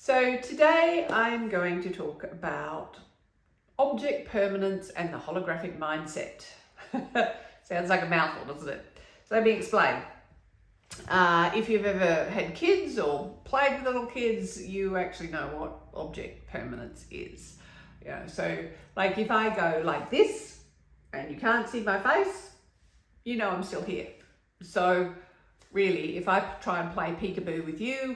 So today I'm going to talk about object permanence and the holographic mindset. Sounds like a mouthful, doesn't it? So let me explain. If you've ever had kids or played with little kids, you actually know what object permanence is. So like if I go like this and you can't see my face, you know I'm still here. So really, if I try and play peekaboo with you,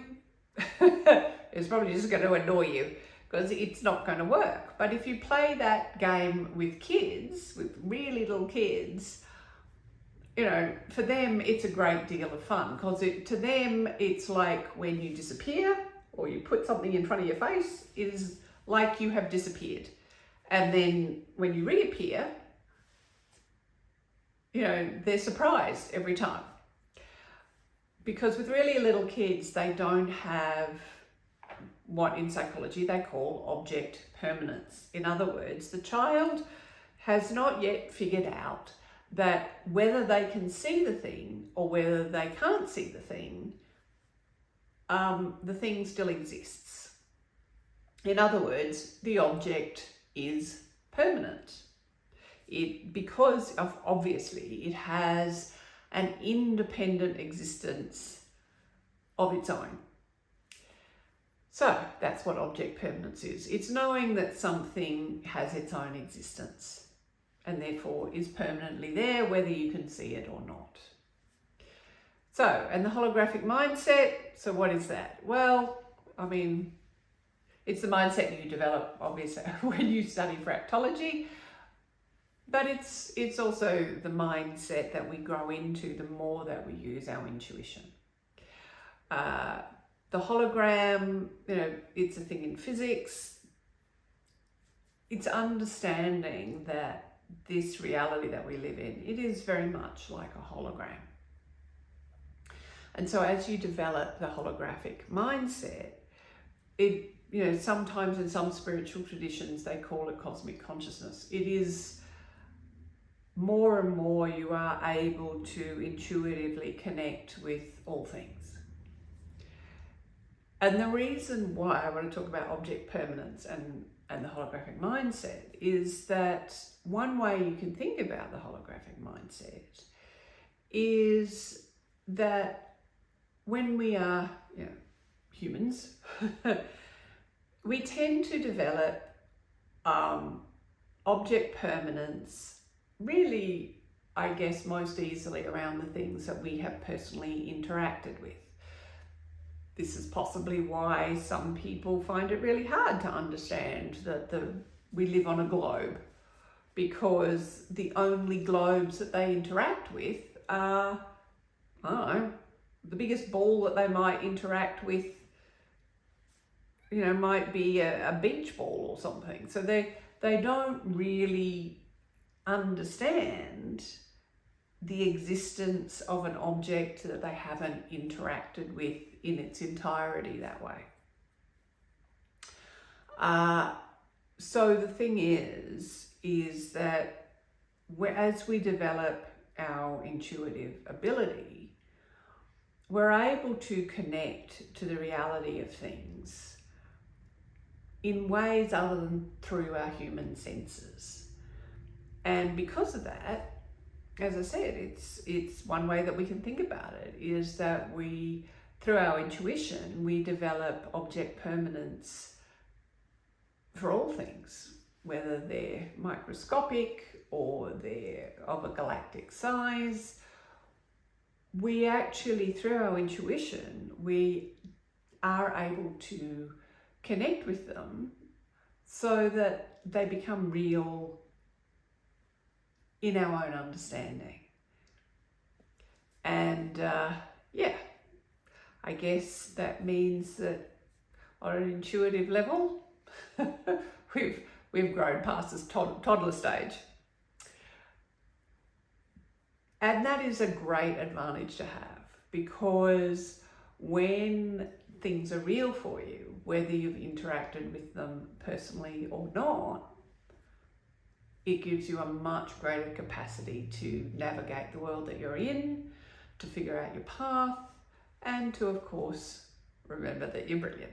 it's probably just going to annoy you because it's not going to work. But if you play that game with kids, with really little kids, for them it's a great deal of fun because to them it's like when you disappear or you put something in front of your face, it is like you have disappeared. And then when you reappear, they're surprised every time. Because with really little kids, they don't have what in psychology they call object permanence. In other words, the child has not yet figured out that whether they can see the thing or whether they can't see the thing still exists. In other words, the object is permanent. Because obviously it has an independent existence of its own. So that's what object permanence is. It's knowing that something has its own existence and therefore is permanently there, whether you can see it or not. So, and the holographic mindset, so what is that? Well, it's the mindset you develop, obviously, when you study fractology, but it's also the mindset that we grow into the more that we use our intuition. The hologram, it's a thing in physics. It's understanding that this reality that we live in, it is very much like a hologram. And so as you develop the holographic mindset, sometimes in some spiritual traditions, they call it cosmic consciousness. It is more and more you are able to intuitively connect with all things. And the reason why I want to talk about object permanence and the holographic mindset is that one way you can think about the holographic mindset is that when we are humans, we tend to develop object permanence really, I guess, most easily around the things that we have personally interacted with. This is possibly why some people find it really hard to understand that we live on a globe, because the only globes that they interact with are, the biggest ball that they might interact with, might be a beach ball or something. So they don't really understand the existence of an object that they haven't interacted with in its entirety that way. So the thing is that as we develop our intuitive ability, we're able to connect to the reality of things in ways other than through our human senses. And because of that, as I said, it's one way that we can think about it is that through our intuition, we develop object permanence for all things, whether they're microscopic or they're of a galactic size. We actually, through our intuition, we are able to connect with them so that they become real in our own understanding. And I guess that means that on an intuitive level, we've grown past this toddler stage. And that is a great advantage to have, because when things are real for you, whether you've interacted with them personally or not, it gives you a much greater capacity to navigate the world that you're in, to figure out your path, and to, of course, remember that you're brilliant.